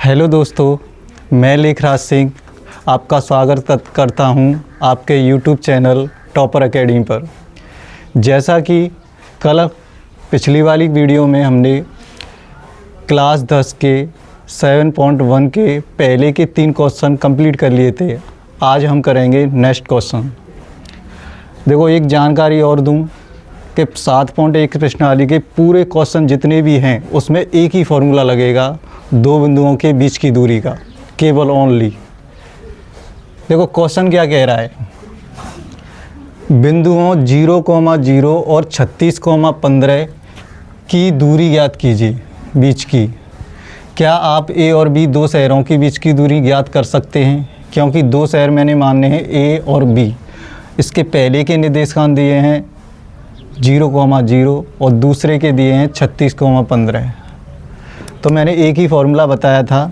Hello दोस्तों, मैं लेखराज सिंह आपका स्वागत करता हूं आपके यूट्यूब चैनल टॉपर एकेडमी पर। जैसा कि कल पिछली वाली वीडियो में हमने क्लास 10 के 7.1 के पहले के 3 क्वेश्चन कंप्लीट कर लिए थे। आज हम करेंगे नेक्स्ट क्वेश्चन। देखो, एक जानकारी और दूं कि 7.1 प्रश्नावली के पूरे क्वेश्चन जितने भी हैं उसमें एक ही फॉर्मूला लगेगा दो बिंदुओं के बीच की दूरी का, केवल ओनली। देखो क्वेश्चन क्या कह रहा है, बिंदुओं 0,0 और 36,15 की दूरी ज्ञात कीजिए बीच की। क्या आप ए और बी दो शहरों के बीच की दूरी ज्ञात कर सकते हैं? क्योंकि दो शहर मैंने मानने हैं ए और बी। इसके पहले के निर्देशांक दिए हैं 0,0 और दूसरे के दिए हैं 36,15। तो मैंने एक ही फॉर्मूला बताया था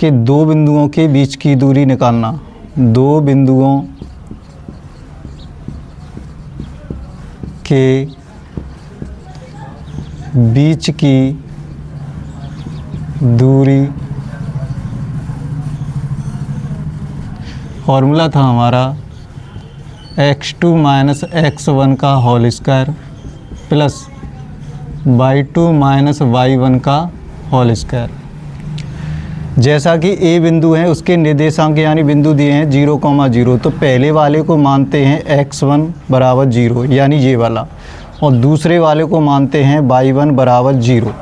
कि दो बिंदुओं के बीच की दूरी निकालना। दो बिंदुओं के बीच की दूरी, फॉर्मूला था हमारा x2 माइनस x1 का whole square plus y2 minus y1 का होल स्क्वायर। जैसा कि ए बिंदु है उसके निर्देशांक यानी बिंदु दिए हैं 0,0, तो पहले वाले को मानते हैं x1 बराबर 0 यानी ये वाला, और दूसरे वाले को मानते हैं y1 बराबर 0।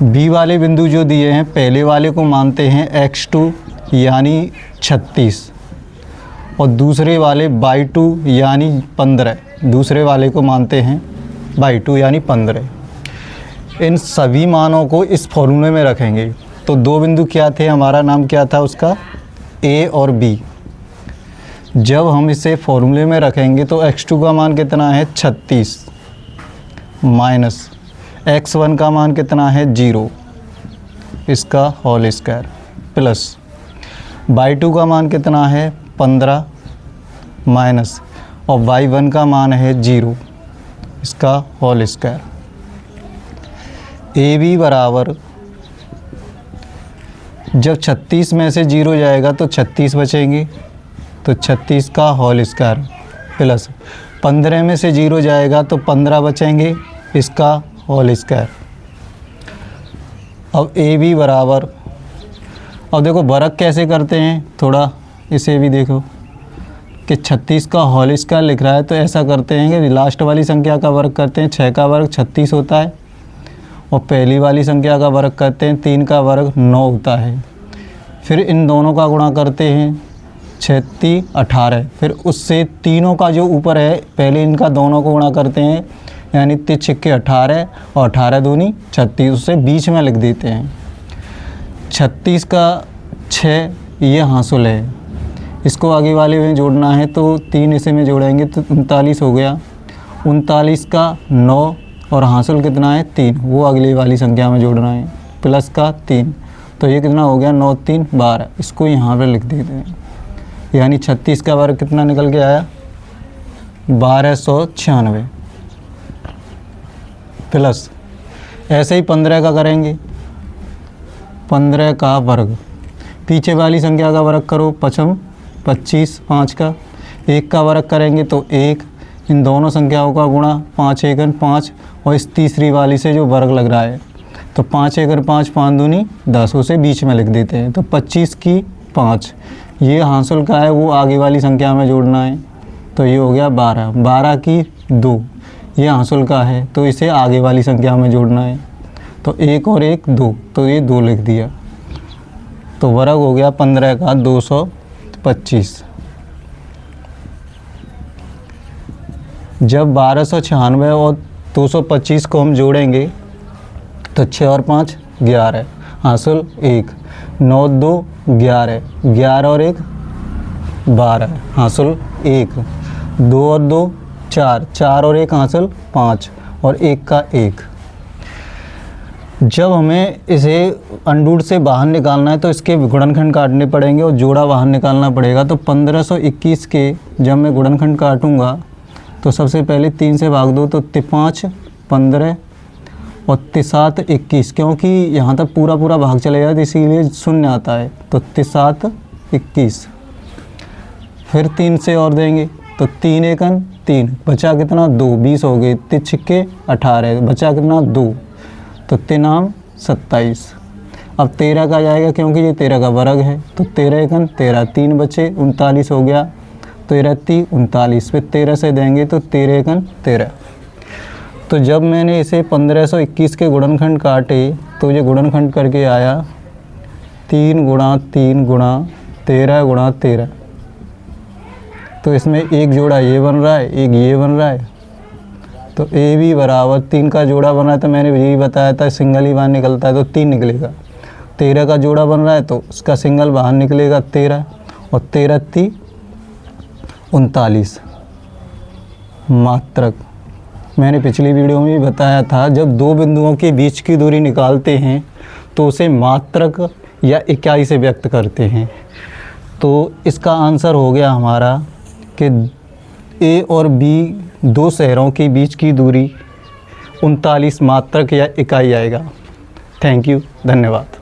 बी वाले बिंदु जो दिए हैं पहले वाले को मानते हैं x2 यानी 36 और दूसरे वाले y2 यानी 15, दूसरे वाले को मानते हैं y2 यानी 15। इन सभी मानों को इस फॉर्मूले में रखेंगे। तो दो बिंदु क्या थे, हमारा नाम क्या था उसका, ए और बी। जब हम इसे फॉर्मूले में रखेंगे तो x2 का मान कितना है 36 माइनस x1 का मान कितना है 0 इसका होल स्क्वायर प्लस y2 का मान कितना है 15 माइनस और y1 का मान है 0 इसका होल स्क्वायर। ए बी बराबर, जब 36 में से 0 जाएगा तो 36 बचेंगे, तो 36 का होल स्क्वायर प्लस 15 में से 0 जाएगा तो 15 बचेंगे, इसका होल स्क्वायर। अब ए बी बराबर, अब देखो वर्ग कैसे करते हैं, थोड़ा इसे भी देखो कि 36 का होल स्क्वायर लिख रहा है तो ऐसा करते हैं कि लास्ट वाली संख्या का वर्ग करते हैं, 6 का वर्ग 36 होता है, और पहली वाली संख्या का वर्ग करते हैं 3 का वर्ग 9 होता है। फिर इन दोनों का गुणा करते हैं 6 3 18, फिर उससे तीनों का जो ऊपर है पहले इनका दोनों को गुणा करते हैं यानी 3 6 18 और 18 दूनी 36, उससे बीच में लिख देते हैं। 36 का 6 ये हासिल है, इसको आगे वाले में जोड़ना है तो 3 इसे में जोड़ेंगे तो 39 हो गया। 39 का 9 और हासिल कितना है 3, वो अगली वाली संख्या में जोड़ना है प्लस का 3, तो ये कितना हो गया 9 3 12, इसको यहाँ पर लिख देते हैं। यानी 36 का वर्ग कितना निकल के आया 1296 प्लस, ऐसे ही 15 का करेंगे, 15 का वर्ग, पीछे वाली संख्या का वर्ग करो 25 5 का, 1 का वर्ग करेंगे तो 1, इन दोनों संख्याओं का गुणा 5 1 5, और इस तीसरी वाली से जो वर्ग लग रहा है तो 5 1 5 5 दूनी 10, उसे बीच में लिख देते हैं। तो 25 की 5, ये हासिल का है वो आगे वाली संख्या में जोड़ना है, तो ये हो गया 12। 12 की 2, ये हासिल का है तो इसे आगे वाली संख्या में जोड़ना है, तो 1 और 1 2, तो ये 2 लिख दिया, तो वर्ग हो गया 15 का 225। जब 1296 और 225 को हम जोड़ेंगे तो 6 और 5 11, हासिल 1, 9 2 11, 11 और 1 12, हासिल 1, 2 और 2 4, 4 और 1 हासिल 5, और 1 का 1। जब हमें इसे अंडूर से बाहर निकालना है तो इसके गुणनखंड काटने पड़ेंगे और जोड़ा बाहर निकालना पड़ेगा। तो 1521 के जब मैं गुणनखंड काटूंगा तो सबसे पहले 3 से भाग दो तो 5 15 और 3 21, क्योंकि यहाँ तक पूरा पूरा भाग चलेगा तो इसीलिए शून्य आता है। तो 3 21, फिर 3 से और देंगे तो 3 एकन 3, बचा कितना 2, 20 हो गए, 3 छिक्के 18, बचा कितना 2, तो 3 27। अब 13 का जाएगा क्योंकि ये 13 का वर्ग है, तो 13 एकन 13, 3 बचे 39 हो गया, 13 3 39, फिर 13 से देंगे तो 13 एकन 13। तो जब मैंने इसे 1521 के गुणनखंड काटे तो ये गुणनखंड करके आया 3 गुणा 3 गुणा 13 गुणा 13। तो इसमें एक जोड़ा ये बन रहा है, एक ये बन रहा है, तो ए बी बराबर 3 का जोड़ा बना है, तो मैंने यही बताया था सिंगल ही बाहर निकलता है तो 3 निकलेगा। 13 का जोड़ा बन रहा है तो उसका सिंगल बाहर निकलेगा 13, और 13 3 39 मात्रक। मैंने पिछली वीडियो में भी बताया था जब दो बिंदुओं के बीच की दूरी निकालते हैं तो उसे मात्रक या इकाई से व्यक्त करते हैं। तो इसका आंसर हो गया हमारा कि ए और बी दो शहरों के बीच की दूरी 39 मात्रक या इकाई आएगा। थैंक यू, धन्यवाद।